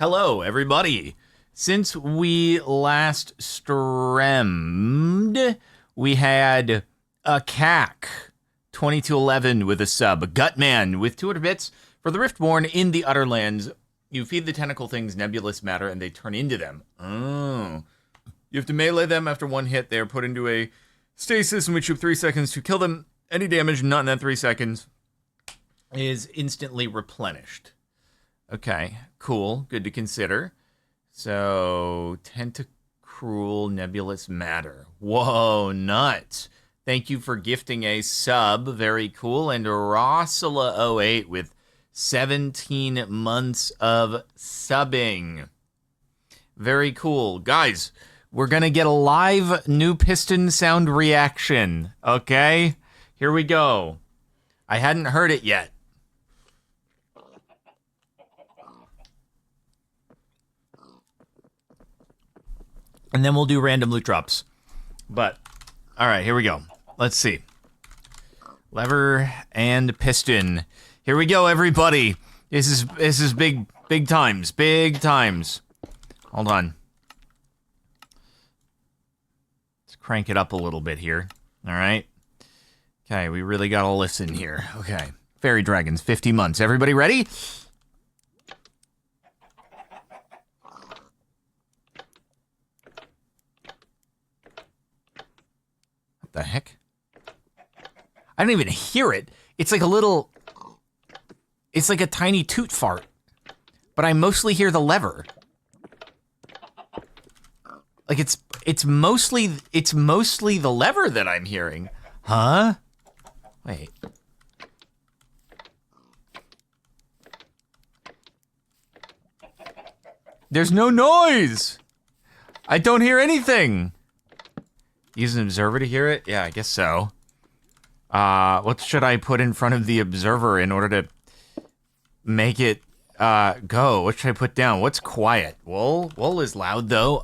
Hello, everybody. Since we last streamed, we had a CAC 2211 with a sub, a Gutman with 200 bits for the Riftborn in the Utterlands. You feed the tentacle things nebulous matter and they turn into them. Oh. You have to melee them after one hit. They are put into a stasis in which you have 3 seconds to kill them. Any damage not in that 3 seconds is instantly replenished. Okay, cool. Good to consider. So, tentacruel nebulous matter. Whoa, nuts. Thank you for gifting a sub. Very cool. And Rossula08 with 17 months of subbing. Very cool. Guys, we're going to get a live new piston sound reaction. Okay? Here we go. I hadn't heard it yet. And then we'll do random loot drops. But, all right, here we go. Let's see. Lever and piston. Here we go, everybody. This is big times. Big times. Hold on. Let's crank it up a little bit here. All right. Okay, we really gotta listen here. Okay. Fairy Dragons, 50 months. Everybody ready? The heck? I don't even hear it. It's like a little... It's like a tiny toot fart. But I mostly hear the lever. Like it's mostly the lever that I'm hearing. Huh? Wait. There's no noise! I don't hear anything! Use an observer to hear it? Yeah, I guess so. What should I put in front of the observer in order to make it go? What should I put down? What's quiet? Wool is loud though.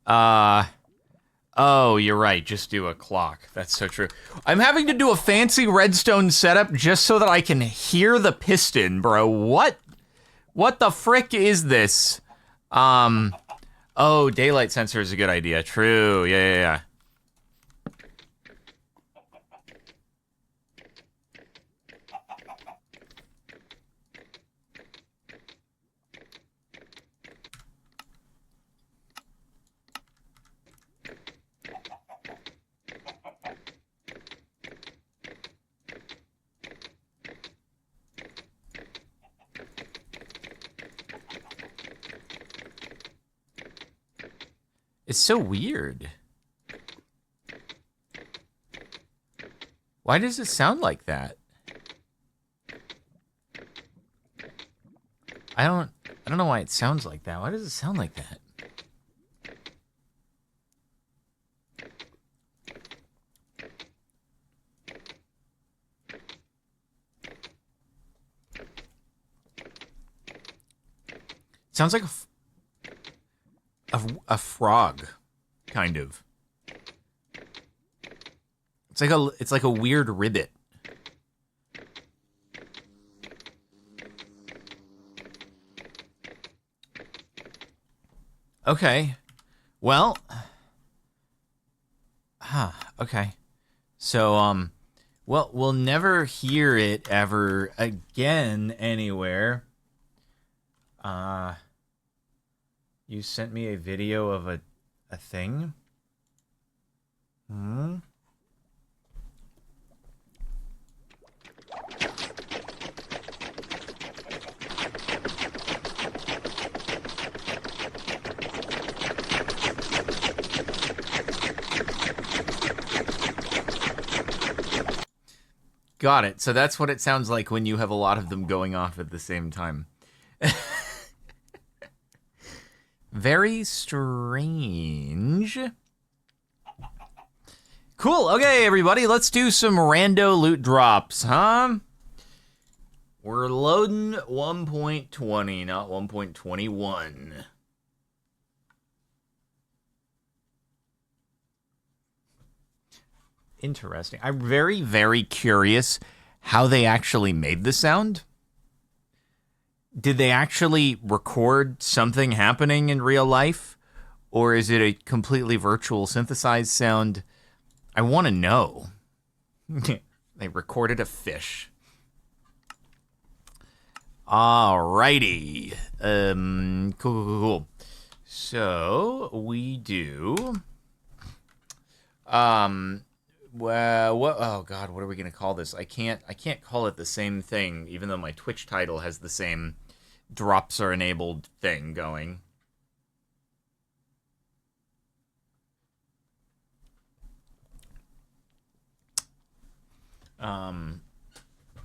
Oh, you're right. Just do a clock. That's so true. I'm having to do a fancy redstone setup just so that I can hear the piston, bro. What the frick is this? Oh, daylight sensor is a good idea. True. Yeah. It's so weird. Why does it sound like that? I don't know why it sounds like that. Why does it sound like that? It sounds like a frog, kind of. It's like a weird ribbit. Okay. Well. Okay. So, well, we'll never hear it ever again anywhere. You sent me a video of a thing? Got it. So that's what it sounds like when you have a lot of them going off at the same time. Very strange. Cool. Okay, everybody, let's do some rando loot drops, huh? We're loading 1.20, not 1.21. Interesting. I'm very, very curious how they actually made the sound. did they actually record something happening in real life? Or is it a completely virtual synthesized sound? I want to know. They recorded a fish. Alrighty. Cool. So we do. Well, what? Oh God, what are we gonna call this? I can't call it the same thing, even though my Twitch title has the same drops are enabled thing going.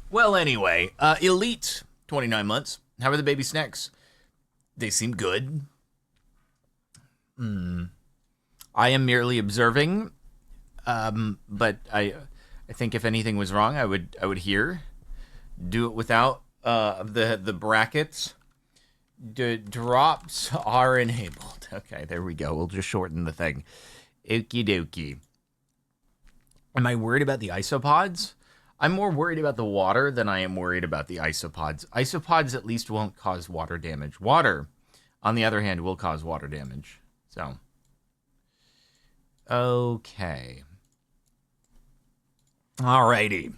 Well, anyway, Elite, 29 months. How are the baby snacks? They seem good. I am merely observing, but I think if anything was wrong, I would hear. Do it without the brackets. Drops are enabled. Okay, there we go. We'll just shorten the thing. Okie dokie. Am I worried about the isopods? I'm more worried about the water than I am worried about the isopods. Isopods at least won't cause water damage. Water, on the other hand, will cause water damage. So, okay. Alrighty.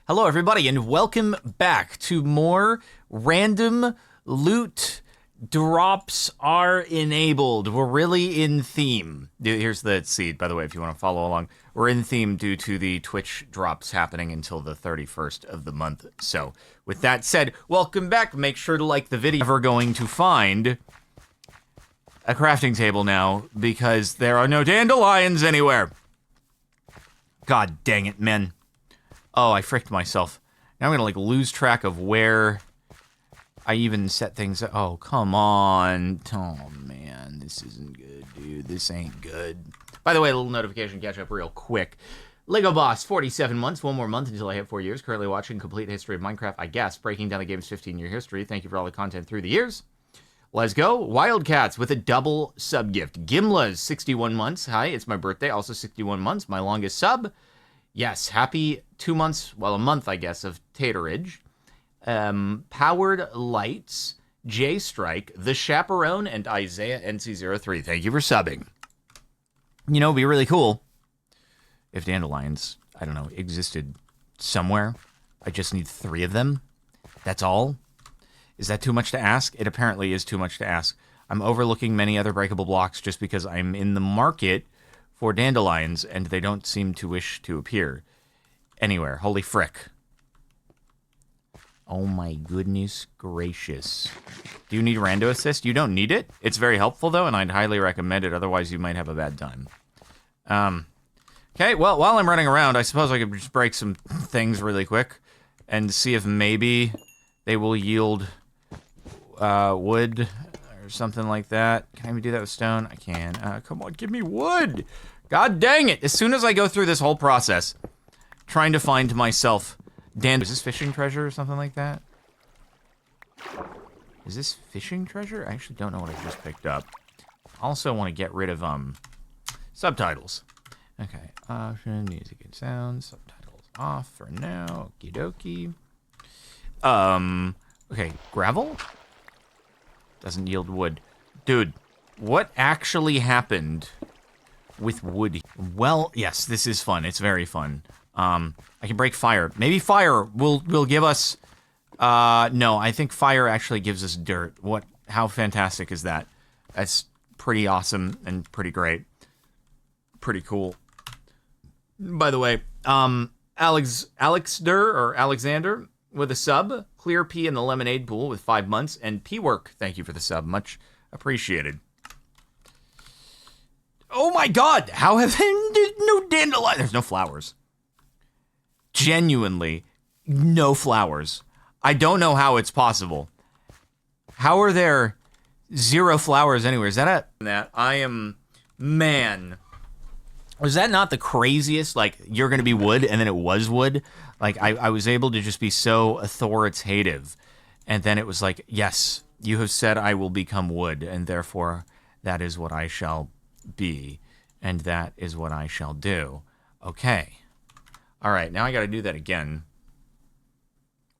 Hello, everybody, and welcome back to more random loot. Drops are enabled. We're really in theme. Here's the seed, by the way, if you want to follow along. We're in theme due to the Twitch drops happening until the 31st of the month. So, with that said, welcome back. Make sure to like the video. We're going to find a crafting table now because there are no dandelions anywhere. God dang it, men. Oh, I fricked myself. Now I'm going to, lose track of where I even set things up. Oh, come on. Oh, man. This isn't good, dude. This ain't good. By the way, a little notification catch up real quick. Lego Boss, 47 months. One more month until I hit 4 years. Currently watching Complete History of Minecraft, I guess. Breaking down the game's 15-year history. Thank you for all the content through the years. Let's go. Wildcats with a double sub gift. Gimla's 61 months. Hi, it's my birthday. Also 61 months. My longest sub. Yes, happy 2 months. Well, a month, I guess, of taterage. Powered Lights, J Strike, The Chaperone, and Isaiah NC03. Thank you for subbing. You know, it'd be really cool if dandelions, I don't know, existed somewhere. I just need 3 of them. That's all. Is that too much to ask? It apparently is too much to ask. I'm overlooking many other breakable blocks just because I'm in the market for dandelions, and they don't seem to wish to appear anywhere. Holy frick. Oh my goodness gracious. Do you need rando assist? You don't need it. It's very helpful, though, and I'd highly recommend it. Otherwise, you might have a bad time. Okay, well, while I'm running around, I suppose I could just break some things really quick and see if maybe they will yield wood or something like that. Can I even do that with stone? I can. Come on, give me wood. God dang it. As soon as I go through this whole process, trying to find myself... Dan, is this fishing treasure or something like that? Is this fishing treasure? I actually don't know what I just picked up. I also want to get rid of, subtitles. Okay, option, music and sound, subtitles off for now, okie dokie. Okay, gravel? Doesn't yield wood. Dude, what actually happened with wood? Well, yes, this is fun. It's very fun. I can break fire. Maybe fire will give us... no, I think fire actually gives us dirt. How fantastic is that? That's pretty awesome and pretty great. Pretty cool. By the way, Alexander with a sub. Clear P in the lemonade pool with 5 months. And P-Work, thank you for the sub. Much appreciated. Oh my god! How have... no dandelion... There's no flowers. Genuinely, no flowers. I don't know how it's possible. How are there 0 flowers anywhere? Is that I am... Man. Was that not the craziest? Like, you're going to be wood, and then it was wood? Like, I was able to just be so authoritative. And then it was like, yes, you have said I will become wood, and therefore that is what I shall be. And that is what I shall do. Okay. All right, now I got to do that again.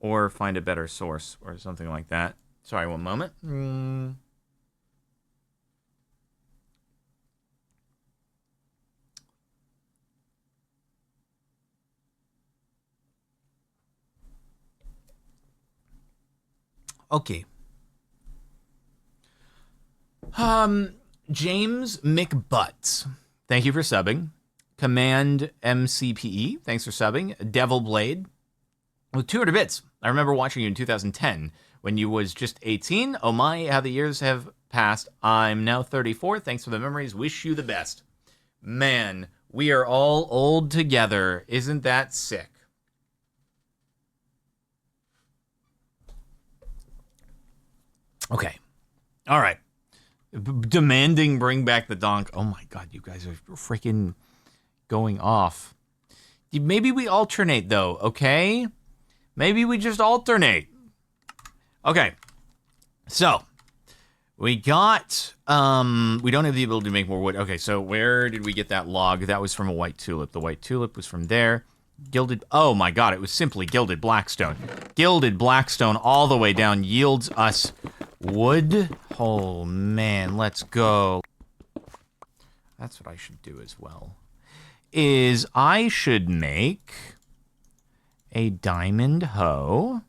or find a better source or something like that. Sorry, one moment. Okay. James McButts, thank you for subbing. Command MCPE, thanks for subbing. Devil Blade, with 200 bits. I remember watching you in 2010 when you was just 18. Oh my, how the years have passed. I'm now 34. Thanks for the memories. Wish you the best. Man, we are all old together. Isn't that sick? Okay. All right. Demanding bring back the donk. Oh my god, you guys are freaking going off. Maybe we alternate though, okay? Maybe we just alternate. Okay. So, we got, we don't have the ability to make more wood. Okay, so where did we get that log? That was from a white tulip. The white tulip was from there. Gilded, oh my god, it was simply gilded blackstone. Gilded blackstone all the way down yields us wood. Oh man, let's go. That's what I should do as well. Is I should make a diamond hoe.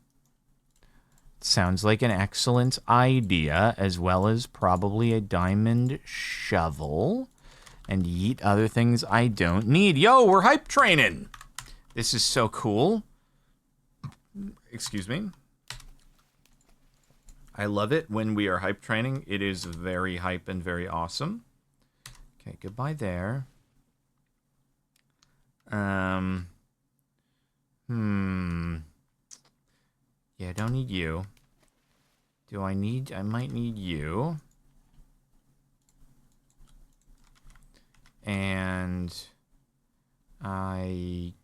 Sounds like an excellent idea, as well as probably a diamond shovel. And yeet other things I don't need. Yo, we're hype training. This is so cool. Excuse me. I love it when we are hype training. It is very hype and very awesome. Okay, goodbye there. Yeah, I don't need you. I might need you. And I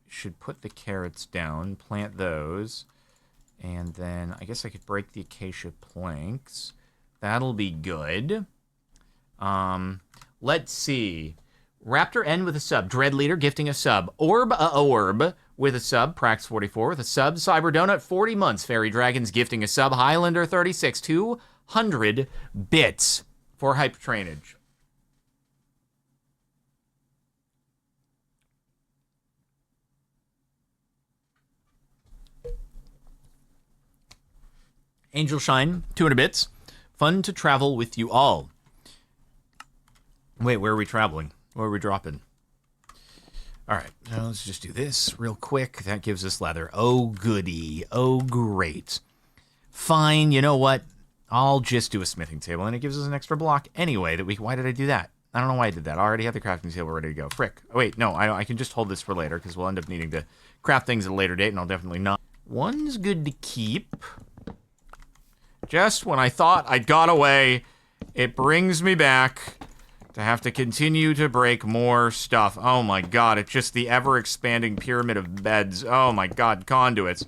should put the carrots down, plant those, and then I guess I could break the acacia planks. That'll be good. Let's see. Raptor N with a sub. Dread Leader gifting a sub. Orb with a sub. Prax44 with a sub. Cyber Donut 40 months. Fairy Dragons gifting a sub. Highlander 36 200 bits for hype trainage. Angel Shine 200 bits. Fun to travel with you all. Wait, where are we traveling? Where are we dropping? All right, now let's just do this real quick. That gives us leather. Oh, goody. Oh, great. Fine, you know what? I'll just do a smithing table, and it gives us an extra block anyway. Why did I do that? I don't know why I did that. I already have the crafting table ready to go. Frick. Oh, wait, no, I can just hold this for later, because we'll end up needing to craft things at a later date, and I'll definitely not. One's good to keep. Just when I thought I'd got away, it brings me back to have to continue to break more stuff. Oh my god, it's just the ever-expanding pyramid of beds. Oh my god, conduits.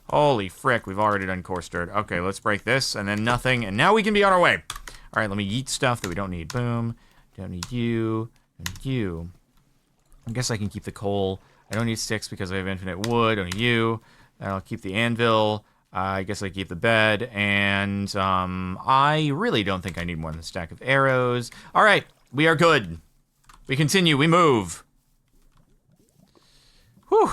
Holy frick, we've already done coarse dirt. Okay, let's break this, and then nothing, and now we can be on our way. Alright, let me yeet stuff that we don't need. Boom. Don't need you. Don't need you. I guess I can keep the coal. I don't need sticks because I have infinite wood. Don't need you. I'll keep the anvil. I guess I keep the bed, and I really don't think I need more than a stack of arrows. Alright. We are good. We continue. We move. Whew.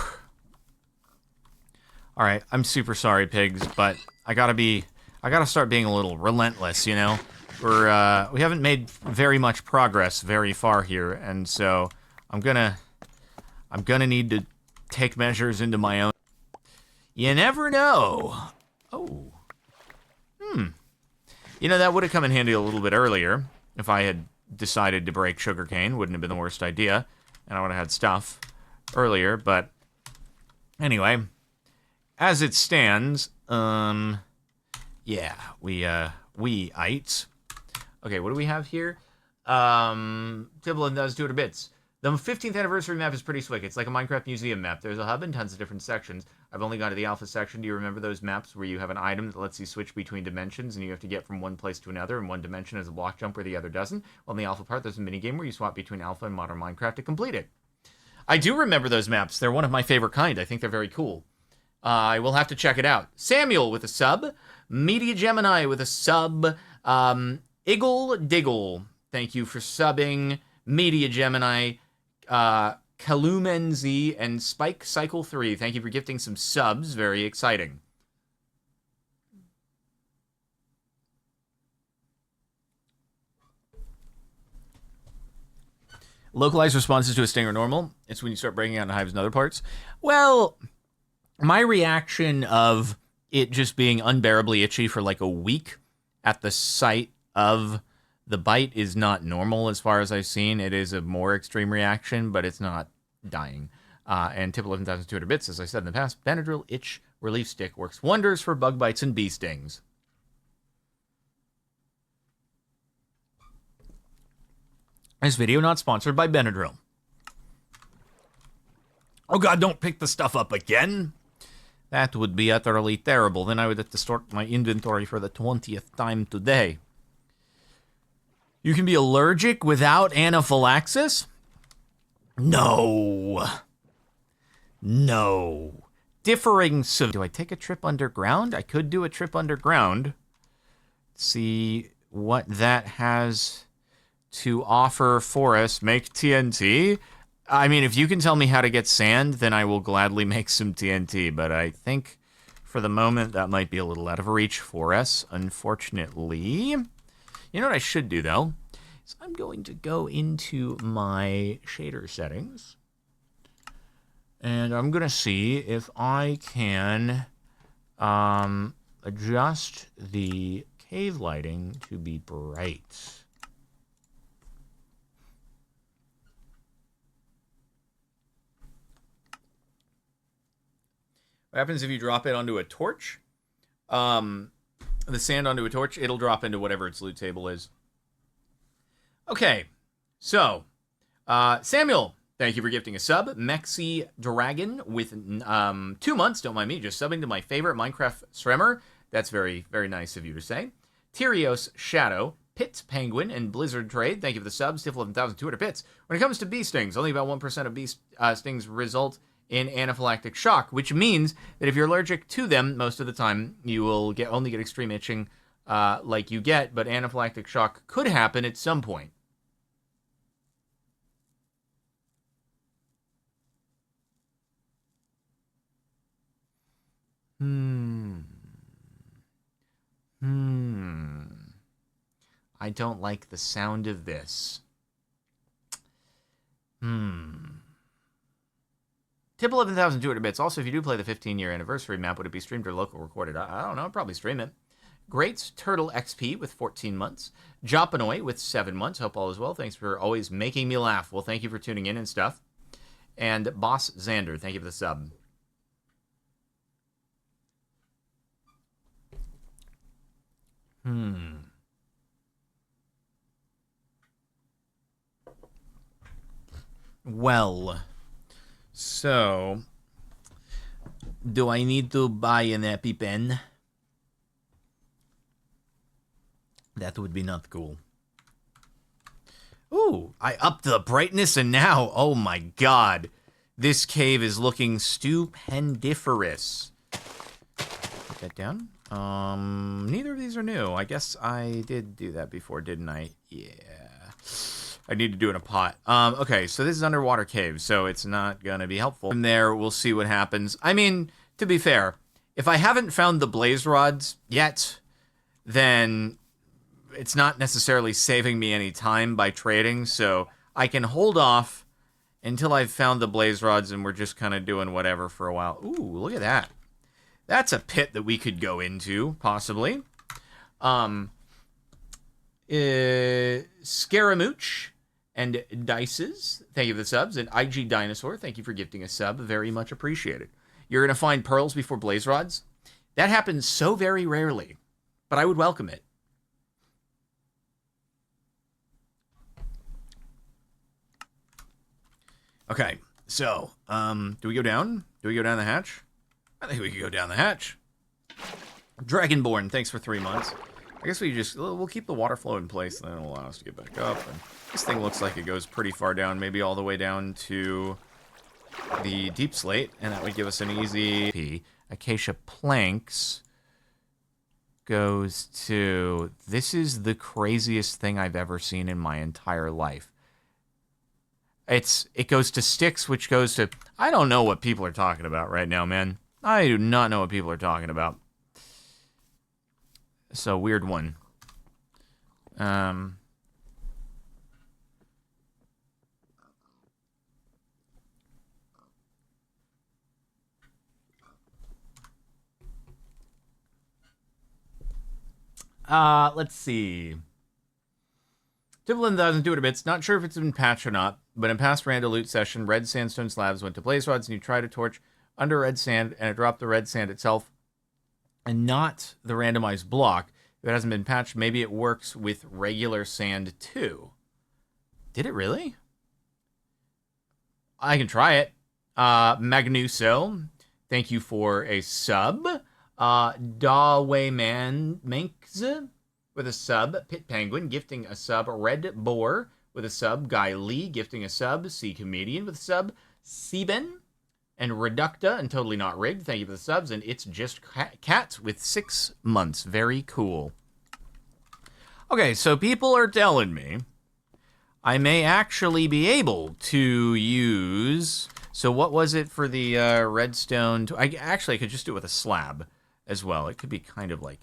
All right. I'm super sorry, pigs, but I gotta start being a little relentless, you know? We haven't made very much progress very far here, and so I'm gonna need to take measures into my own. You never know. Oh. You know, that would have come in handy a little bit earlier if I had decided to break sugarcane. Wouldn't have been the worst idea, and I would have had stuff earlier, but anyway, as it stands, yeah, we ites. Okay, what do we have here? Timbaland does 200 bits. The 15th anniversary map is pretty slick. It's like a Minecraft museum map. There's a hub and tons of different sections. I've only gone to the alpha section. Do you remember those maps where you have an item that lets you switch between dimensions and you have to get from one place to another, and one dimension is a block jump where the other doesn't? Well, in the alpha part, there's a minigame where you swap between alpha and modern Minecraft to complete it. I do remember those maps. They're one of my favorite kind. I think they're very cool. I will have to check it out. Samuel with a sub. Media Gemini with a sub. Iggle Diggle, thank you for subbing. Media Gemini. Kalumenz and Spike Cycle 3, thank you for gifting some subs. Very exciting. Localized responses to a sting are normal. It's when you start breaking out into hives in other parts. Well, my reaction of it just being unbearably itchy for like a week at the site of the bite is not normal as far as I've seen. It is a more extreme reaction, but it's not dying. And Tip 11,200 bits, as I said in the past, Benadryl Itch Relief Stick works wonders for bug bites and bee stings. This video not sponsored by Benadryl. Oh god, don't pick the stuff up again. That would be utterly terrible. Then I would have to sort my inventory for the 20th time today. You can be allergic without anaphylaxis? No. No. Differing severity. Do I take a trip underground? I could do a trip underground. See what that has to offer for us. Make TNT. I mean, if you can tell me how to get sand, then I will gladly make some TNT. But I think for the moment that might be a little out of reach for us, unfortunately. You know what I should do, though? Is I'm going to go into my shader settings. And I'm going to see if I can adjust the cave lighting to be bright. What happens if you drop it onto a torch? The sand onto a torch, it'll drop into whatever its loot table is. Okay, so Samuel, thank you for gifting a sub. Mexi Dragon with 2 months, don't mind me, just subbing to my favorite Minecraft streamer. That's very, very nice of you to say. Tyrios Shadow, Pit Penguin, and Blizzard Trade, thank you for the subs. Tiff 11,200 bits. When it comes to bee stings, only about 1% of bee stings result in anaphylactic shock, which means that if you're allergic to them, most of the time you will only get extreme itching like you get, but anaphylactic shock could happen at some point. I don't like the sound of this. Tip 11,200 bits. Also, if you do play the 15-year anniversary map, would it be streamed or local recorded? I don't know. I'd probably stream it. Great Turtle XP with 14 months. Jopanoy with 7 months. Hope all is well. Thanks for always making me laugh. Well, thank you for tuning in and stuff. And Boss Xander, thank you for the sub. Well, so do I need to buy an EpiPen? That would be not cool. Ooh, I upped the brightness and now, oh my god, this cave is looking stupendiferous. Put that down. Neither of these are new. I guess I did do that before, didn't I? Yeah. I need to do it in a pot. Okay, so this is underwater cave, so it's not gonna be helpful. From there, we'll see what happens. I mean, to be fair, if I haven't found the blaze rods yet, then it's not necessarily saving me any time by trading, so I can hold off until I've found the blaze rods and we're just kind of doing whatever for a while. Ooh, look at that. That's a pit that we could go into, possibly. Scaramouche and Dices, thank you for the subs. And IG Dinosaur, thank you for gifting a sub. Very much appreciated. You're going to find pearls before blaze rods? That happens so very rarely, but I would welcome it. Okay, so, do we go down? Do we go down the hatch? I think we could go down the hatch. Dragonborn, thanks for 3 months. I guess we'll keep the water flow in place, and then it'll allow us to get back up. And this thing looks like it goes pretty far down, maybe all the way down to the deep slate, and that would give us an easy P. Acacia planks goes to... This is the craziest thing I've ever seen in my entire life. It goes to sticks, which goes to... I don't know what people are talking about right now, man. I do not know what people are talking about. So, weird one. Let's see. Tifflin 200 bits. Not sure if it's been patched or not, but in past random loot session, red sandstone slabs went to blaze rods, and you tried a torch under red sand, and it dropped the red sand itself, and not the randomized block. If it hasn't been patched, maybe it works with regular sand too. Did it really? I can try it. Magnuso, thank you for a sub. Dawayman Manks with a sub. Pit Penguin gifting a sub. Red Boar with a sub. Guy Lee gifting a sub. Sea Comedian with a sub. Seben and Reducta and Totally Not Rigged, thank you for the subs. And It's Just Cat with 6 months. Very cool. Okay, so people are telling me I may actually be able to use... So what was it for the redstone? I could just do it with a slab as well. It could be kind of like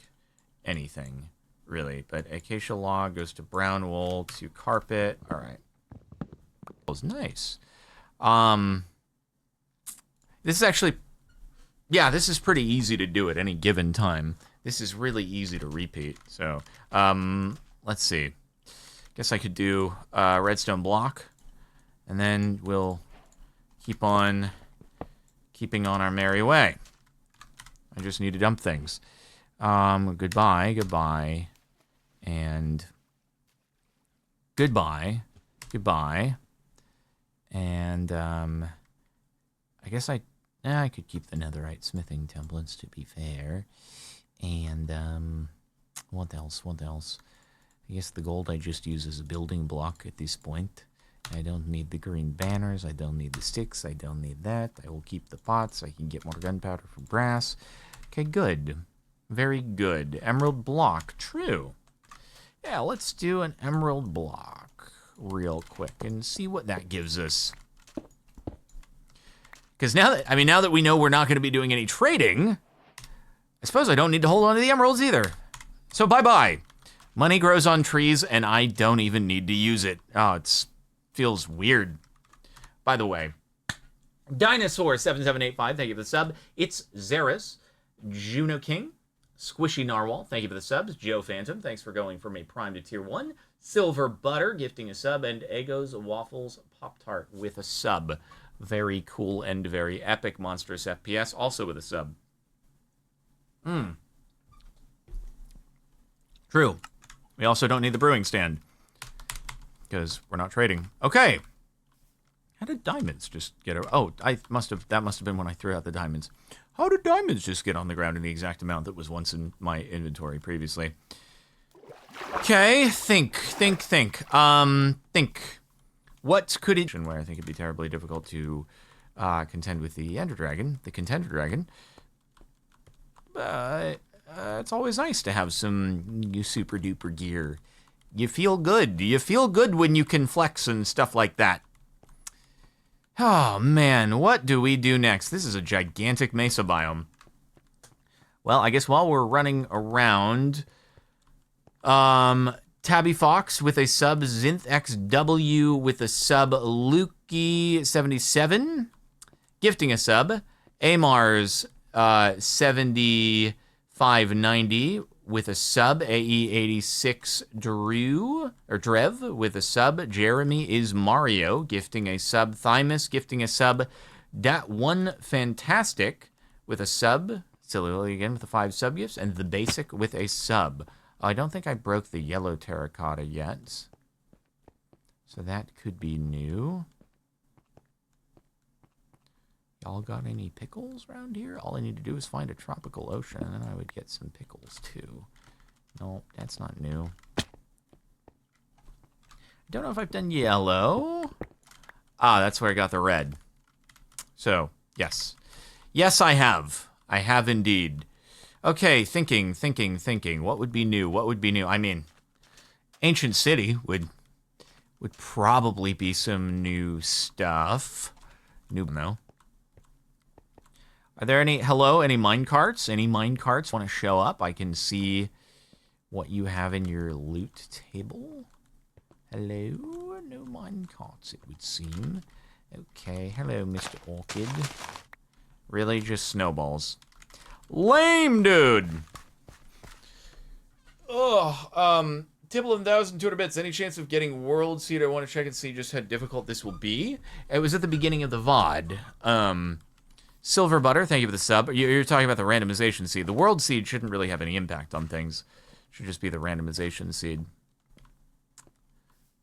anything, really. But acacia log goes to brown wool to carpet. All right. That was nice. This is actually... Yeah, this is pretty easy to do at any given time. This is really easy to repeat. So, let's see. Guess I could do redstone block. And then we'll... keep on keeping on our merry way. I just need to dump things. Goodbye, and goodbye, and I guess I could keep the netherite smithing templates, to be fair. And what else? I guess the gold I just use as a building block at this point. I don't need the green banners. I don't need the sticks. I don't need that. I will keep the pots. I can get more gunpowder from brass. Okay, good. Very good. Emerald block. True. Yeah, let's do an emerald block real quick and see what that gives us. Because now that we know we're not going to be doing any trading, I suppose I don't need to hold on to the emeralds either. So bye-bye. Money grows on trees, and I don't even need to use it. Oh, it's... feels weird. By the way, Dinosaur7785, thank you for the sub. It's Zeris, Juno King, Squishy Narwhal, thank you for the subs. Joe Phantom, thanks for going from a Prime to Tier 1. Silver Butter, gifting a sub. And Eggo's Waffles Pop-Tart with a sub. Very cool and very epic monstrous FPS, also with a sub. True. We also don't need the brewing stand, because we're not trading. Okay. How did diamonds just get... Oh, that must have been when I threw out the diamonds. How did diamonds just get on the ground in the exact amount that was once in my inventory previously? Okay, think. What could it... Where I think it'd be terribly difficult to contend with the Ender Dragon, the Contender Dragon. It's always nice to have some super duper gear. You feel good. You feel good when you can flex and stuff like that. Oh, man. What do we do next? This is a gigantic mesa biome. Well, I guess while we're running around... Tabby Fox with a sub. ZynthXW with a sub. Lukey77 gifting a sub. Amars 7590 with a sub. AE86 Drev with a sub. Jeremy is Mario gifting a sub. Thymus gifting a sub. Dat One Fantastic with a sub. Silly again with the 5 sub gifts. And The Basic with a sub. I don't think I broke the yellow terracotta yet. So that could be new. Y'all got any pickles around here? All I need to do is find a tropical ocean, and then I would get some pickles, too. No, that's not new. I don't know if I've done yellow. Ah, that's where I got the red. So, yes. Yes, I have. I have indeed. Okay, thinking. What would be new? What would be new? I mean, Ancient City would probably be some new stuff. New, no. Are there any mine carts? Any mine carts want to show up? I can see what you have in your loot table. Hello? No mine carts, it would seem. Okay, hello, Mr. Orchid. Really, just snowballs. Lame, dude! Ugh, Tibble 1,200 bits. Any chance of getting World Seed? I want to check and see just how difficult this will be. It was at the beginning of the VOD. Silver Butter, thank you for the sub. You're talking about the randomization seed. The World Seed shouldn't really have any impact on things. It should just be the randomization seed.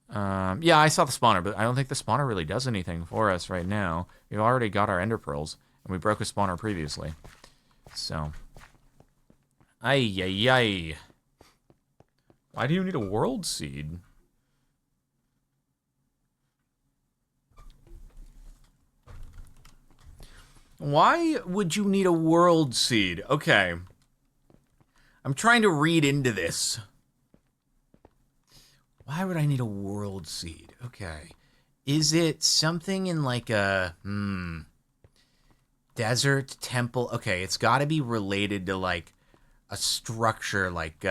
Yeah, I saw the spawner, but I don't think the spawner really does anything for us right now. We've already got our ender pearls, and we broke a spawner previously. So. Ay. Why do you need a world seed? Why would you need a world seed? Okay. I'm trying to read into this. Why would I need a world seed? Okay. Is it something in like a, desert temple? Okay, it's got to be related to like a structure like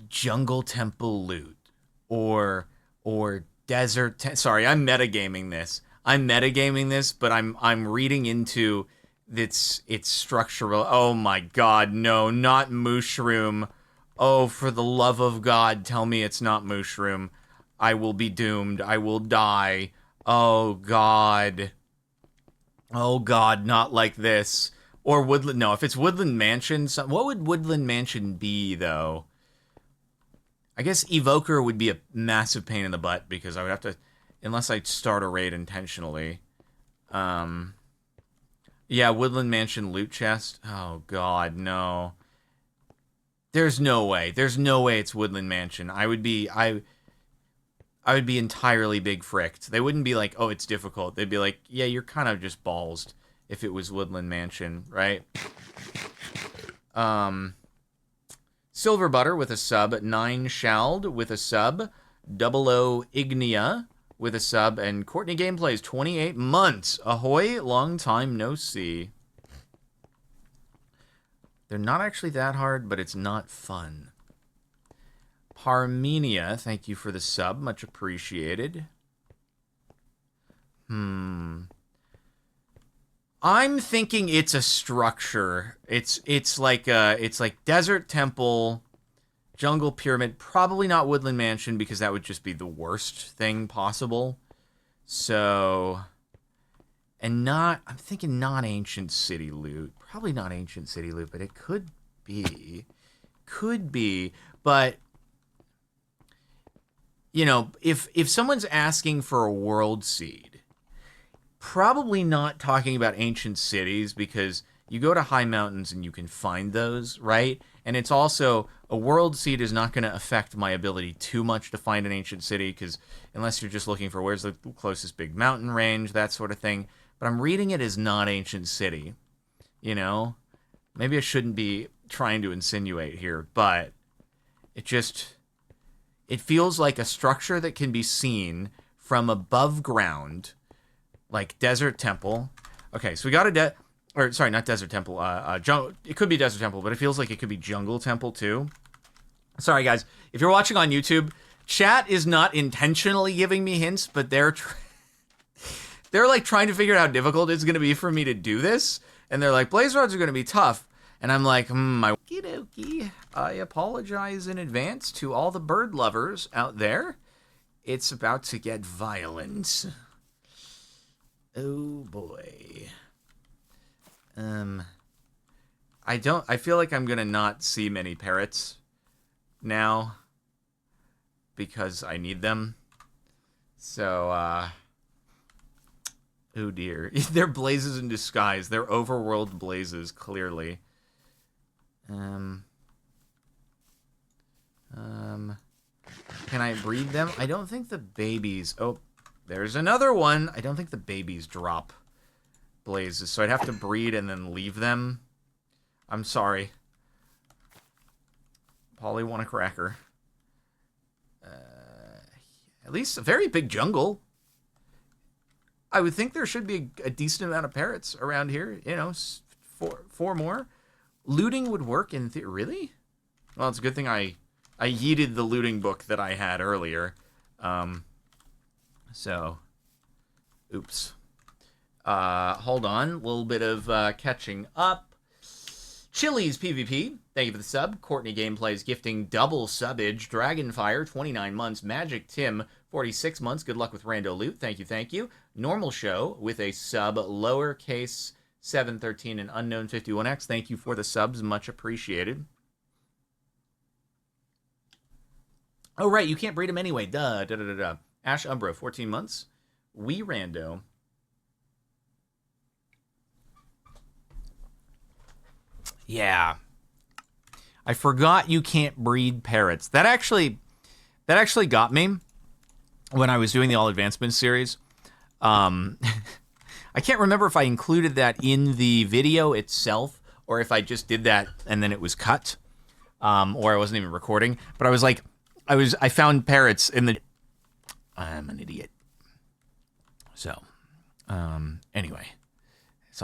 jungle temple loot or desert. Sorry, I'm metagaming this, but I'm reading into its structural. Oh my God, no, not mushroom. Oh, for the love of God, tell me it's not mushroom. I will be doomed. I will die. Oh God. Oh God, not like this. Or Woodland. No, if it's Woodland Mansion, what would Woodland Mansion be though? I guess Evoker would be a massive pain in the butt because I would have to, unless I start a raid intentionally. Yeah, Woodland Mansion loot chest. Oh God, no. There's no way. There's no way it's Woodland Mansion. I would be entirely big fricked. They wouldn't be like, oh, it's difficult. They'd be like, yeah, you're kind of just ballsed if it was Woodland Mansion, right? Silver Butter with a sub, 9 Shald with a sub, 00 Ignia with a sub, and Courtney Gameplays 28 months. Ahoy, long time no see. They're not actually that hard, but it's not fun. Parmenia, thank you for the sub, much appreciated. I'm thinking it's a structure. It's like Desert Temple, Jungle Pyramid, probably not Woodland Mansion because that would just be the worst thing possible. So, and I'm thinking not Ancient City loot. Probably not Ancient City loot, but it could be. But you know, if someone's asking for a world seed, probably not talking about ancient cities because you go to high mountains and you can find those, right? And it's also, a world seed is not going to affect my ability too much to find an ancient city because unless you're just looking for where's the closest big mountain range, that sort of thing. But I'm reading it as not ancient city, you know? Maybe I shouldn't be trying to insinuate here, but it feels like a structure that can be seen from above ground, like Desert Temple. Okay, so we got not Desert Temple. It could be Desert Temple, but it feels like it could be Jungle Temple too. Sorry, guys. If you're watching on YouTube, chat is not intentionally giving me hints, but they're like trying to figure out how difficult it's going to be for me to do this. And they're like, blaze rods are going to be tough. And I'm like, okie dokie. I apologize in advance to all the bird lovers out there. It's about to get violent. Oh boy. I feel like I'm gonna not see many parrots now because I need them. So, oh dear. They're blazes in disguise. They're overworld blazes, clearly. Can I breed them? I don't think the babies... Oh, There's another one. I don't think the babies drop blazes, so I'd have to breed and then leave them. I'm sorry. Polly want a cracker. At least a very big jungle. I would think there should be a decent amount of parrots around here. You know, four more. Looting would work in theory. Really? Well, it's a good thing I yeeted the looting book that I had earlier. So, oops. Hold on. A little bit of catching up. Chili's PvP, thank you for the sub. Courtney Gameplays gifting double subage. Dragonfire, 29 months. Magic Tim, 46 months. Good luck with Rando Loot. Thank you, thank you. Normal Show with a sub. Lowercase 713 and Unknown 51X. Thank you for the subs. Much appreciated. Oh, right. You can't breed them anyway. Duh. Ash Umbro, 14 months. Wee Rando. Yeah. I forgot you can't breed parrots. That actually got me when I was doing the All Advancements series. I can't remember if I included that in the video itself or if I just did that and then it was cut. Or I wasn't even recording. But I was like, I found parrots in the... I'm an idiot. So, anyway. It's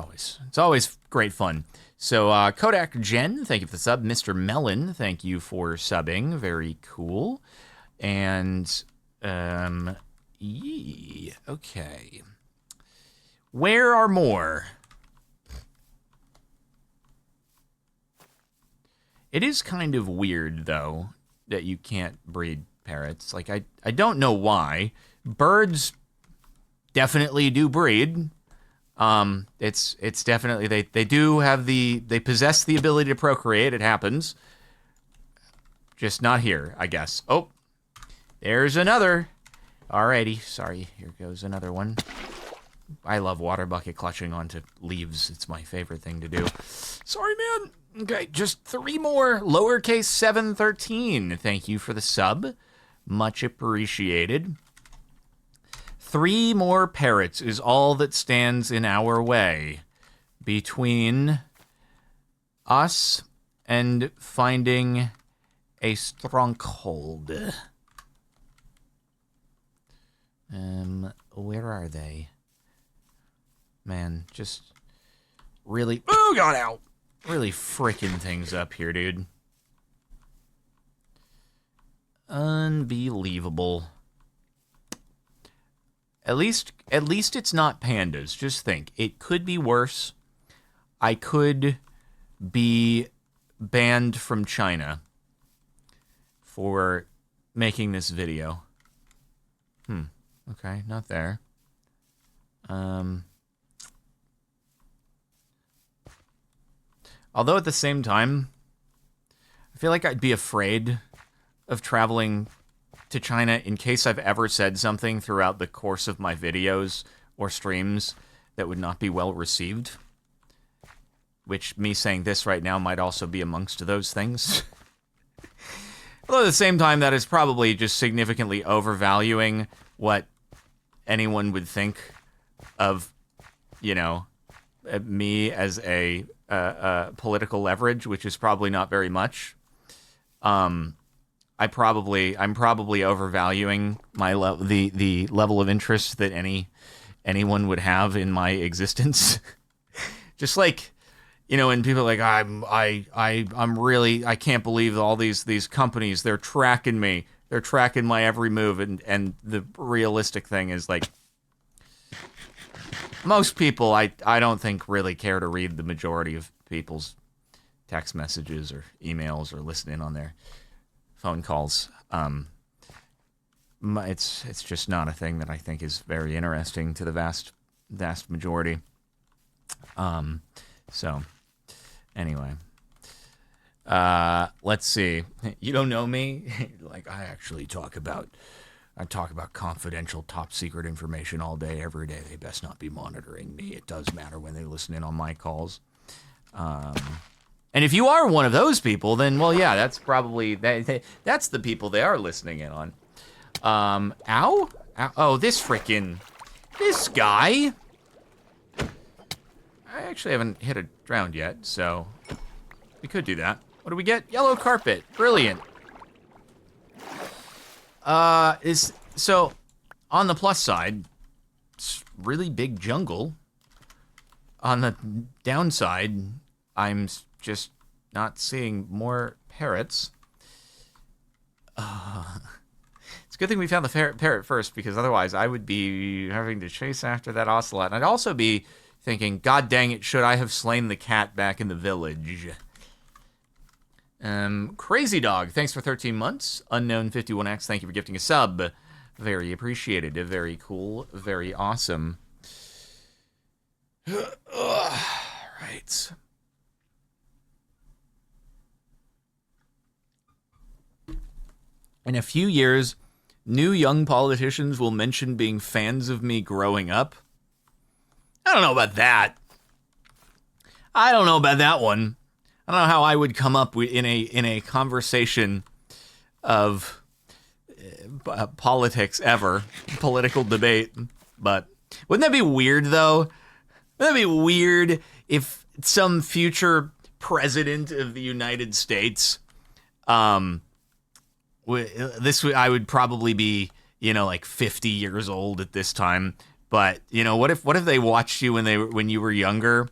always great fun. So, Kodak Jen, thank you for the sub. Mr. Mellon, thank you for subbing. Very cool. And, okay. Where are more? It is kind of weird, though, that you can't breed parrots. Like, I don't know why. Birds definitely do breed. It's definitely, they do have they possess the ability to procreate. It happens. Just not here, I guess. Oh, there's another. Alrighty, sorry, here goes another one. I love water bucket clutching onto leaves. It's my favorite thing to do. Sorry, man. Okay, just 3 more. Lowercase 713. Thank you for the sub. Much appreciated. 3 more parrots is all that stands in our way between us and finding a stronghold. Where are they? Man, just really... Oh, got out! Really freaking things up here, dude. Unbelievable. At least it's not pandas. Just think. It could be worse. I could be banned from China for making this video. Okay, not there. Although at the same time, I feel like I'd be afraid of traveling to China in case I've ever said something throughout the course of my videos or streams that would not be well received. Which me saying this right now might also be amongst those things. Although at the same time, that is probably just significantly overvaluing what anyone would think of, you know, me as a political leverage, which is probably not very much. I'm probably overvaluing my the level of interest that anyone would have in my existence. Just like, you know, when people are like, I can't believe all these companies, they're tracking me. They're tracking my every move, and the realistic thing is, like, most people I don't think really care to read the majority of people's text messages or emails or listen in on their phone calls. It's just not a thing that I think is very interesting to the vast majority. So anyway, let's see. You don't know me? Like, I talk about confidential, top secret information all day, every day. They best not be monitoring me. It does matter when they listen in on my calls. And if you are one of those people, then, well, yeah, that's probably, that's the people they are listening in on. Ow? Oh, this guy. I actually haven't hit a drowned yet, so we could do that. What do we get? Yellow carpet. Brilliant. So on the plus side, it's really big jungle. On the downside, I'm just not seeing more parrots. It's a good thing we found the parrot first, because otherwise I would be having to chase after that ocelot. And I'd also be thinking, God dang it, should I have slain the cat back in the village? Crazy Dog, thanks for 13 months. Unknown51X, thank you for gifting a sub. Very appreciated. Very cool. Very awesome. Right. In a few years, new young politicians will mention being fans of me growing up. I don't know about that. I don't know about that one. I don't know how I would come up in a conversation of politics ever, political debate. But wouldn't that be weird, though? Wouldn't that be weird if some future president of the United States, I would probably be, like 50 years old at this time. But, what if they watched you when you were younger,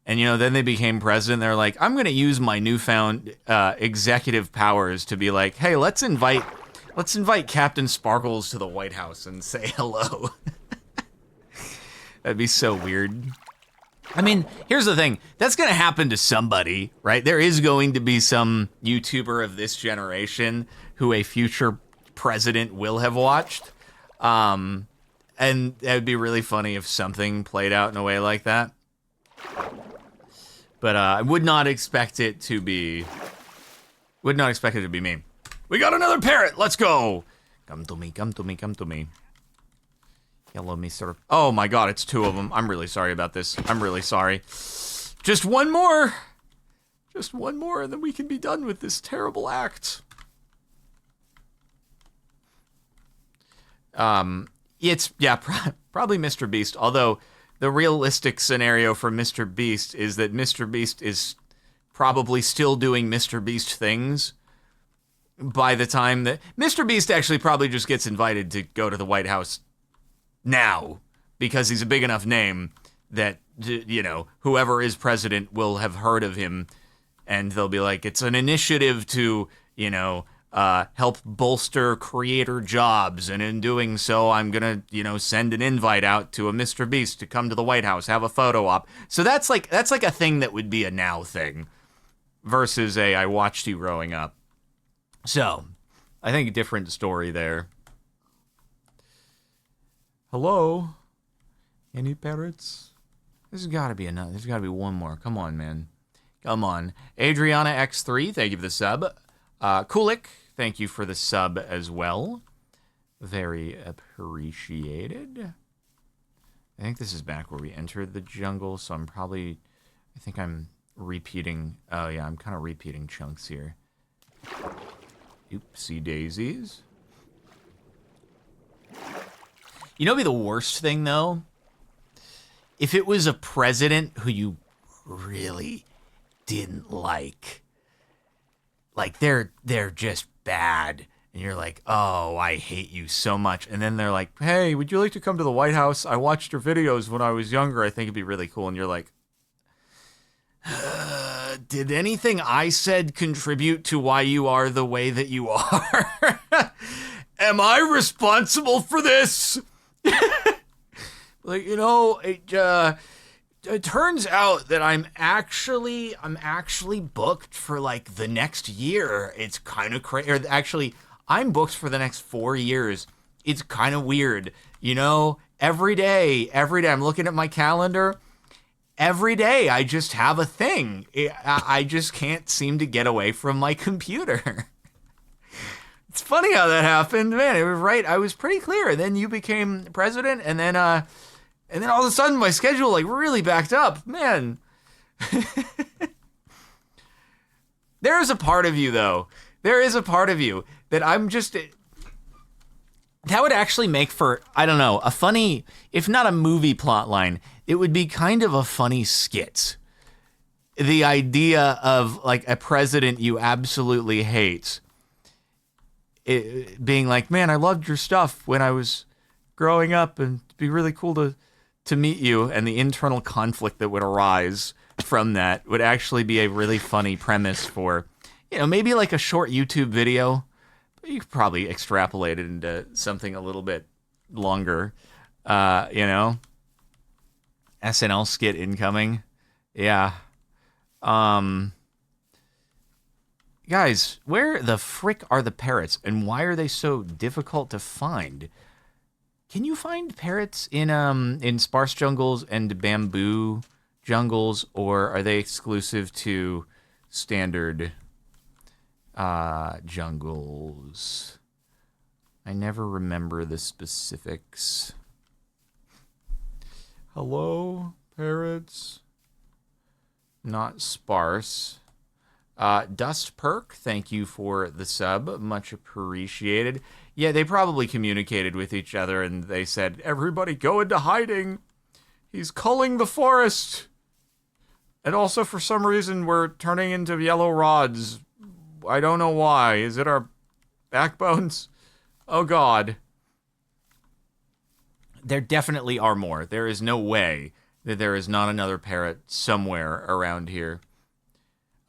and, then they became president? They're like, I'm going to use my newfound executive powers to be like, hey, let's invite CaptainSparklez to the White House and say hello. That'd be so weird. I mean, here's the thing. That's going to happen to somebody, right? There is going to be some YouTuber of this generation who a future president will have watched. And it would be really funny if something played out in a way like that. But I would not expect it to be me. We got another parrot. Let's go. Come to me, come to me, come to me. Yellow Mr. Oh my God, it's two of them. I'm really sorry about this. I'm really sorry. Just one more. Just one more, and then we can be done with this terrible act. It's, yeah, probably Mr. Beast, although the realistic scenario for Mr. Beast is that Mr. Beast is probably still doing Mr. Beast things by the time that... Mr. Beast actually probably just gets invited to go to the White House now, because he's a big enough name that, whoever is president will have heard of him, and they'll be like, it's an initiative to, help bolster creator jobs, and in doing so, I'm gonna, send an invite out to a Mr. Beast to come to the White House, have a photo op. So that's like a thing that would be a now thing, versus I watched you growing up. So, I think a different story there. Hello? Any parrots? There's gotta be another. There's gotta be one more. Come on, man. Come on. Adriana X3, thank you for the sub. Kulik, thank you for the sub as well. Very appreciated. I think this is back where we entered the jungle, so I think I'm repeating. Oh yeah, I'm kind of repeating chunks here. Oopsie daisies. What'd be the worst thing, though? If it was a president who you really didn't like. Like, they're just bad. And you're like, oh, I hate you so much. And then they're like, hey, would you like to come to the White House? I watched your videos when I was younger. I think it'd be really cool. And you're like, did anything I said contribute to why you are the way that you are? Am I responsible for this? Like, it turns out that I'm actually booked for like the next year. It's kind of crazy. Or actually, I'm booked for the next 4 years. It's kind of weird. Every day I'm looking at my calendar. Every day I just have a thing. I just can't seem to get away from my computer. It's funny how that happened. Man, it was right. I was pretty clear. And then you became president, and then all of a sudden my schedule like really backed up. Man. There is a part of you, though. There is a part of you that I'm just... That would actually make for, I don't know, a funny, if not a movie plot line, it would be kind of a funny skit. The idea of like a president you absolutely hate being like, man, I loved your stuff when I was growing up, and it'd be really cool to meet you, and the internal conflict that would arise from that would actually be a really funny premise for, maybe like a short YouTube video. You could probably extrapolate it into something a little bit longer, SNL skit incoming. Yeah. Guys, where the frick are the parrots, and why are they so difficult to find? Can you find parrots in sparse jungles and bamboo jungles, or are they exclusive to standard jungles? I never remember the specifics. Hello, parrots. Not sparse. Dust Perk, thank you for the sub. Much appreciated. Yeah, they probably communicated with each other and they said, everybody go into hiding. He's culling the forest. And also, for some reason, we're turning into yellow rods. I don't know why. Is it our backbones? Oh, God. There definitely are more. There is no way that there is not another parrot somewhere around here.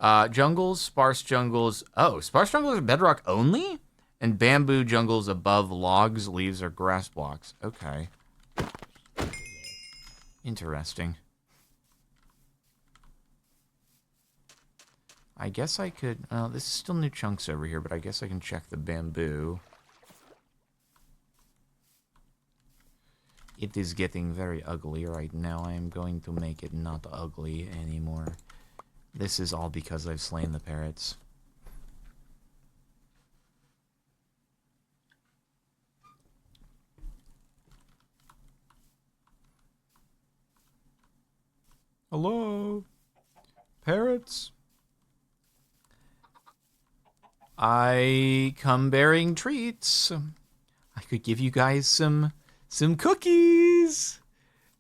Jungles, sparse jungles. Oh, sparse jungles are bedrock only? And bamboo jungles above logs, leaves, or grass blocks. Okay. Interesting. I guess I could... this is still new chunks over here, but I guess I can check the bamboo. It is getting very ugly right now. I am going to make it not ugly anymore. This is all because I've slain the parrots. Hello? Parrots? I come bearing treats. I could give you guys some cookies.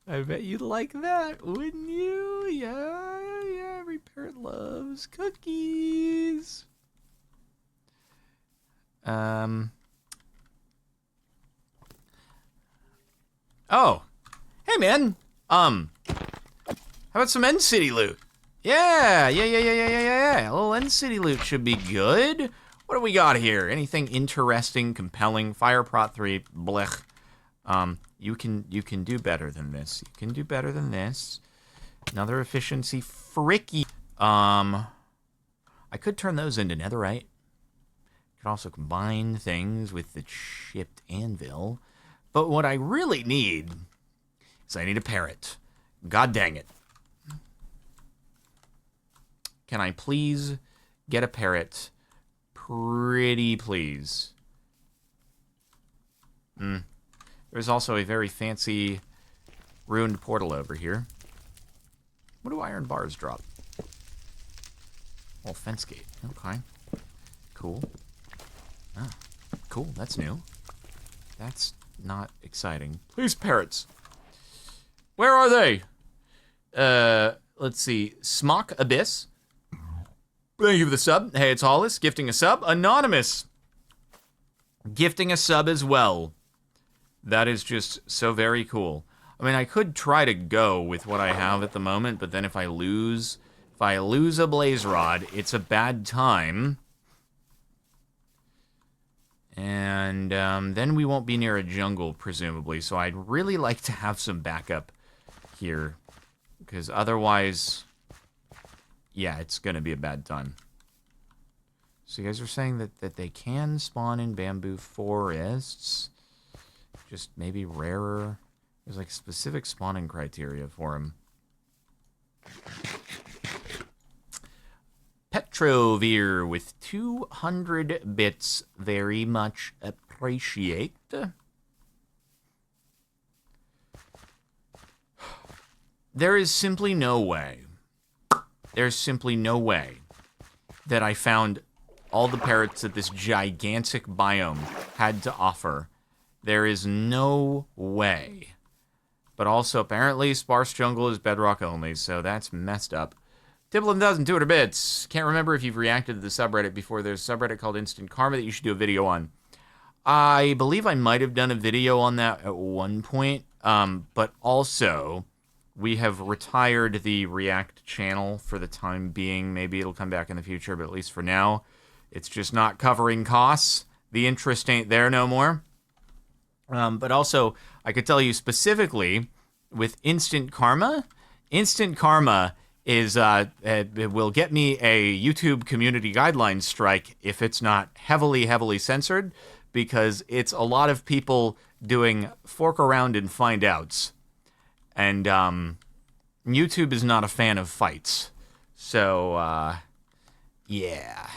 I bet you'd like that, wouldn't you? Yeah, every parrot loves cookies. Oh. Hey, man. How about some End City loot? Yeah. A little End City loot should be good. What do we got here? Anything interesting, compelling? Fire Prot 3, blech. You can do better than this. You can do better than this. Another efficiency fricky. I could turn those into netherite. Could also combine things with the chipped anvil. But what I really need is I need a parrot. God dang it. Can I please get a parrot? Pretty please. There's also a very fancy ruined portal over here. What do iron bars drop? Oh, fence gate. Okay. Cool. Ah, cool. That's new. That's not exciting. Please, parrots. Where are they? Let's see. Smock Abyss. Thank you for the sub. Hey, it's Hollis. Gifting a sub. Anonymous. Gifting a sub as well. That is just so very cool. I mean, I could try to go with what I have at the moment, but then if I lose a blaze rod, it's a bad time. And then we won't be near a jungle, presumably. So I'd really like to have some backup here, because otherwise, yeah, it's going to be a bad time. So you guys are saying that they can spawn in bamboo forests, just maybe rarer. There's like specific spawning criteria for them. Petrovir with 200 bits. Very much appreciate. There is simply no way. There's simply no way that I found all the parrots that this gigantic biome had to offer There is no way. But also, apparently, sparse jungle is bedrock only, so that's messed up. Tiblin200 bits. Can't remember if you've reacted to the subreddit before. There's a subreddit called Instant Karma that you should do a video on. I believe I might have done a video on that at one point, but also, we have retired the React channel for the time being. Maybe it'll come back in the future, but at least for now, it's just not covering costs. The interest ain't there no more. But also, I could tell you specifically with Instant Karma is it will get me a YouTube community guidelines strike if it's not heavily censored, because it's a lot of people doing fork around and find outs. And YouTube is not a fan of fights. So, yeah.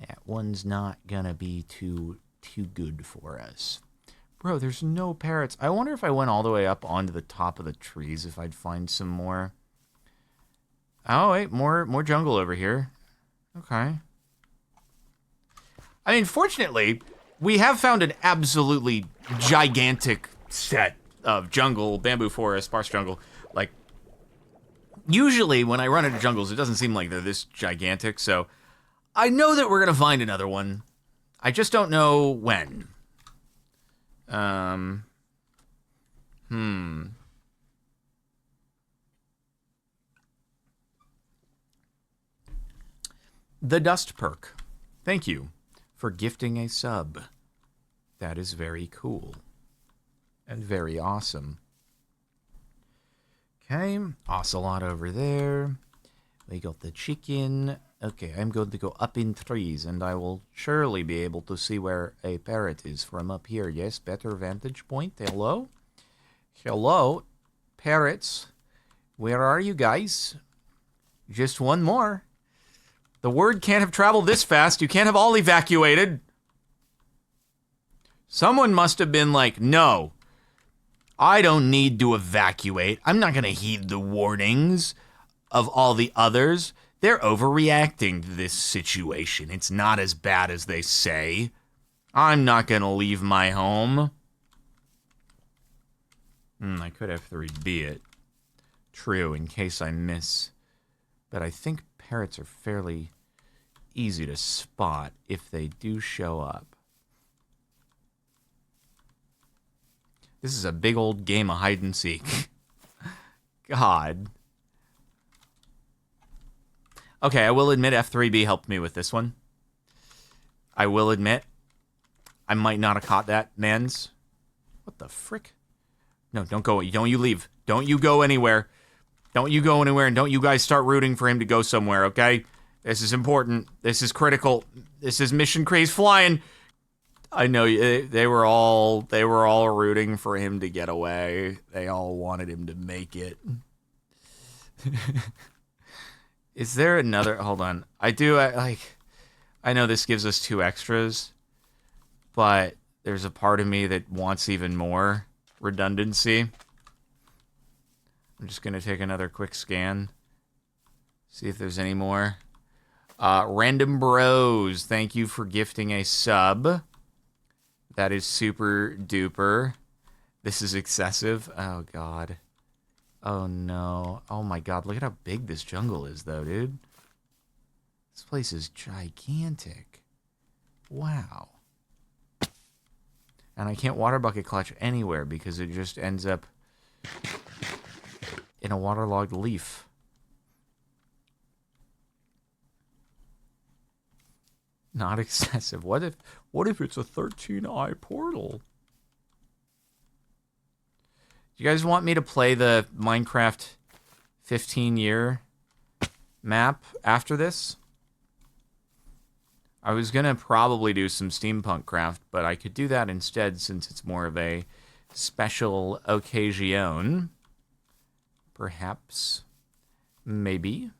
That one's not gonna be too good for us. Bro, there's no parrots. I wonder if I went all the way up onto the top of the trees if I'd find some more. Oh, wait, more jungle over here. Okay. I mean, fortunately, we have found an absolutely gigantic set of jungle, bamboo forest, sparse jungle. Like, usually when I run into jungles, it doesn't seem like they're this gigantic, so I know that we're gonna find another one. I just don't know when. The Dust Perk. Thank you for gifting a sub. That is very cool. And very awesome. Okay, ocelot over there. We got the chicken. Okay, I'm going to go up in trees, and I will surely be able to see where a parrot is from up here. Yes, better vantage point. Hello? Hello? Parrots? Where are you guys? Just one more. The word can't have traveled this fast. You can't have all evacuated. Someone must have been like, no, I don't need to evacuate. I'm not going to heed the warnings of all the others. They're overreacting to this situation. It's not as bad as they say. I'm not going to leave my home. I could have 3B it. True, in case I miss. But I think parrots are fairly easy to spot if they do show up. This is a big old game of hide and seek. God. Okay, I will admit F3B helped me with this one. I will admit I might not have caught that man's. What the frick? No, don't go. Don't you leave. Don't you go anywhere. Don't you go anywhere, and don't you guys start rooting for him to go somewhere, okay? This is important. This is critical. This is mission craze flying. I know they were all rooting for him to get away. They all wanted him to make it. Is there another? Hold on. I know this gives us 2 extras, but there's a part of me that wants even more redundancy. I'm just going to take another quick scan. See if there's any more. Random Bros, thank you for gifting a sub. That is super duper. This is excessive. Oh, God. Oh, no. Oh, my God. Look at how big this jungle is, though, dude. This place is gigantic. Wow. And I can't water bucket clutch anywhere because it just ends up in a waterlogged leaf. Not excessive. What if it's a 13-eye portal? Do you guys want me to play the Minecraft 15-year map after this? I was going to probably do some steampunk craft, but I could do that instead since it's more of a special occasion. Perhaps. Maybe.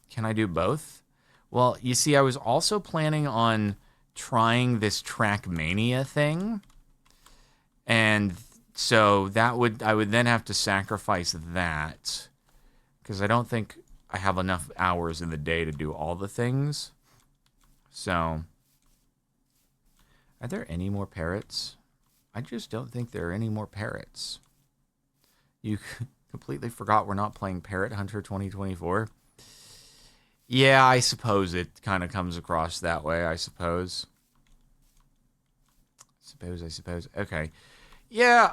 Can I do both? Well, you see, I was also planning on trying this Trackmania thing. And so I would then have to sacrifice that. Because I don't think I have enough hours in the day to do all the things. So Are there any more parrots? I just don't think there are any more parrots. You completely forgot we're not playing Parrot Hunter 2024? Yeah, I suppose it kind of comes across that way, I suppose. I suppose. Okay. Yeah,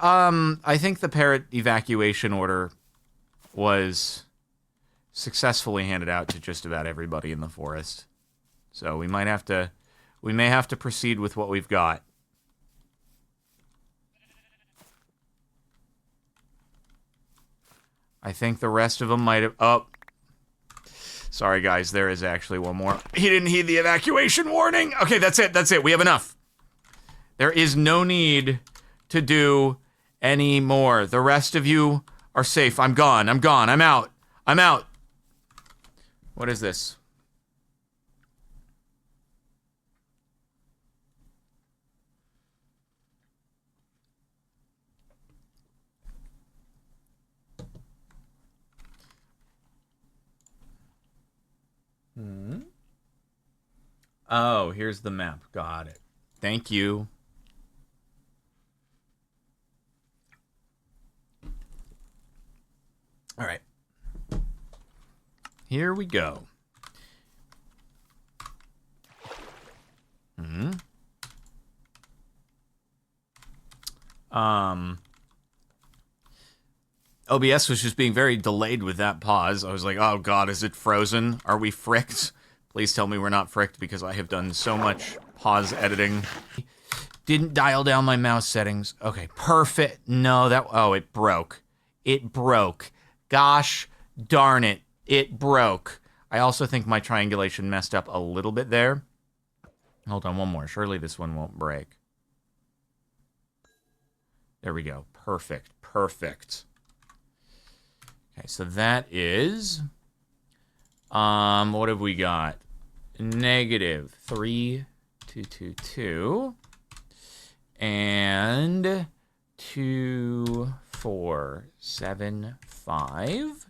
I think the parrot evacuation order was successfully handed out to just about everybody in the forest. So we may have to proceed with what we've got. I think the rest of them might have... Oh. Sorry, guys. There is actually one more. He didn't heed the evacuation warning. Okay, that's it. That's it. We have enough. There is no need to do any more. The rest of you are safe. I'm gone. I'm gone. I'm out. I'm out. What is this? Oh, here's the map. Got it. Thank you. All right. Here we go. OBS was just being very delayed with that pause. I was like, oh god, is it frozen? Are we fricked? Please tell me we're not fricked because I have done so much pause editing. Didn't dial down my mouse settings. Okay, perfect. No, oh, it broke. It broke. Gosh darn it. It broke. I also think my triangulation messed up a little bit there. Hold on, one more. Surely this one won't break. There we go. Perfect. Perfect. Okay, so that is... what have we got? Negative 3,222 and 2,475,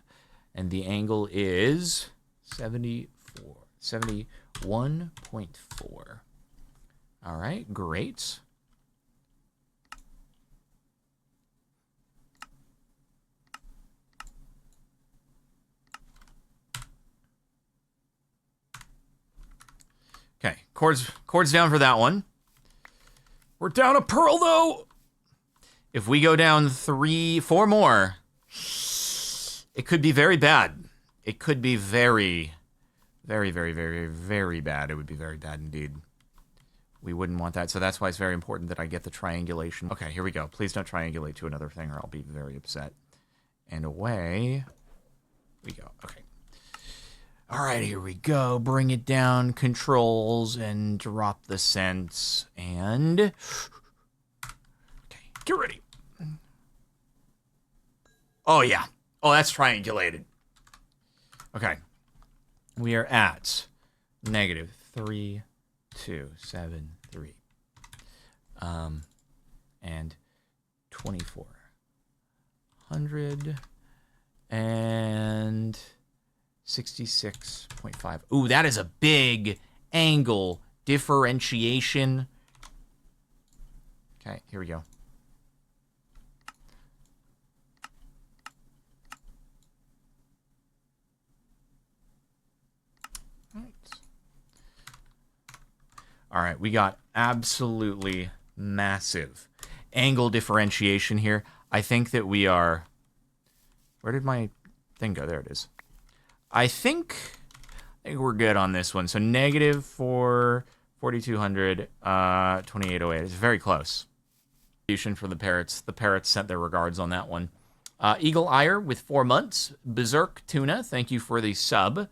and the angle is 71.4. All right, great. Okay, chords down for that one. We're down a pearl, though. If we go down 4 more, it could be very bad. It could be very, very, very, very, very bad. It would be very bad indeed. We wouldn't want that, so that's why it's very important that I get the triangulation. Okay, here we go. Please don't triangulate to another thing or I'll be very upset. And away we go. Okay. All right, here we go. Bring it down, controls, and drop the sense. And... okay, get ready. Oh, yeah. Oh, that's triangulated. Okay. We are at negative 3,273. And 2,400. And... 66.5. Ooh, that is a big angle differentiation. Okay, here we go. All right, we got absolutely massive angle differentiation here. I think that we are... where did my thing go? There it is. I think we're good on this one. So negative 4,200, 2808. It's very close. For the parrots. The parrots sent their regards on that one. Eagle Ire with 4 months. Berserk Tuna, thank you for the sub.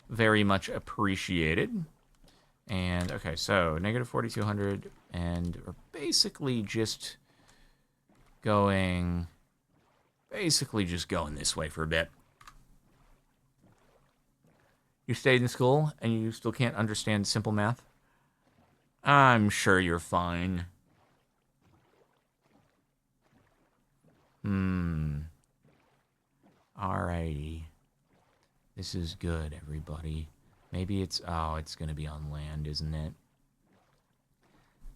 Very much appreciated. And, okay, so negative 4,200. And we're basically just going... this way for a bit. You stayed in school and you still can't understand simple math? I'm sure you're fine. Alrighty. This is good, everybody. Maybe it's... oh, it's gonna be on land, isn't it?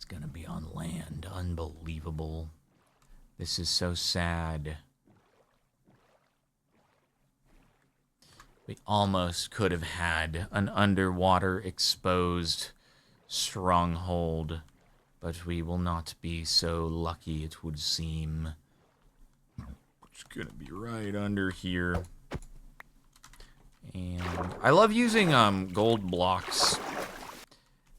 It's gonna be on land. Unbelievable. This is so sad. We almost could have had an underwater exposed stronghold, but we will not be so lucky, it would seem. It's gonna be right under here. And I love using gold blocks.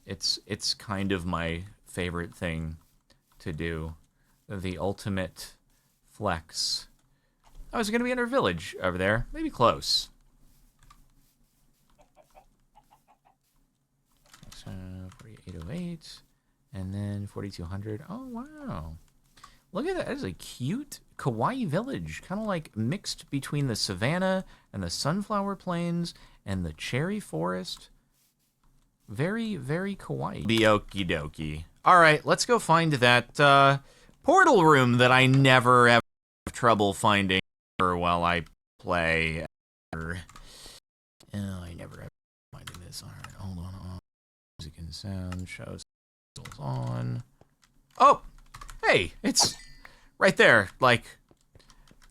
It's kind of my favorite thing to do. The ultimate flex. Oh, is it gonna be under village over there? Maybe close. 4808, and then 4200. Oh, wow. Look at that. That is a cute, kawaii village. Kind of like mixed between the savanna and the sunflower plains and the cherry forest. Very, very kawaii. Be okie dokie. All right, let's go find that portal room that I never ever have trouble finding while I play. Oh, I never ever finding this. All right, hold on. Music and sound shows on. Oh, hey, it's right there, like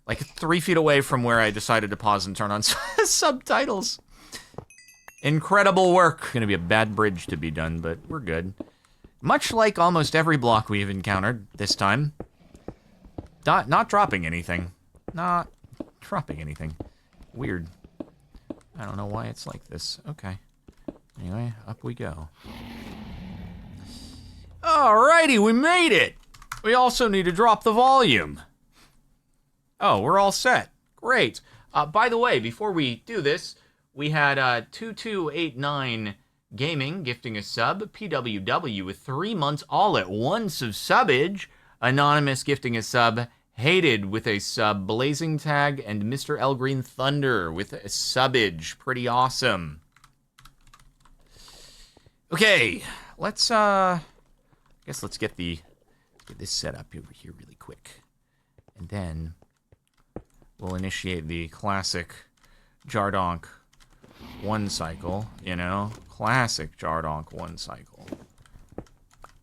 3 feet away from where I decided to pause and turn on subtitles. Incredible work. Gonna be a bad bridge to be done, but we're good. Much like almost every block we've encountered this time. Not dropping anything. Not dropping anything. Weird. I don't know why it's like this. Okay. Anyway, up we go. Alrighty, we made it! We also need to drop the volume. Oh, we're all set. Great. By the way, before we do this, we had 2289 Gaming gifting a sub, PWW with 3 months all at once of subbage, Anonymous gifting a sub, Hated with a sub, Blazing Tag, and Mr. L Green Thunder with a subbage. Pretty awesome. Okay, let's I guess let's get this set up over here really quick. And then we'll initiate the classic Jardonk 1 cycle, you know? Classic Jardonk 1 cycle. A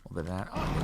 little bit of that. Oh,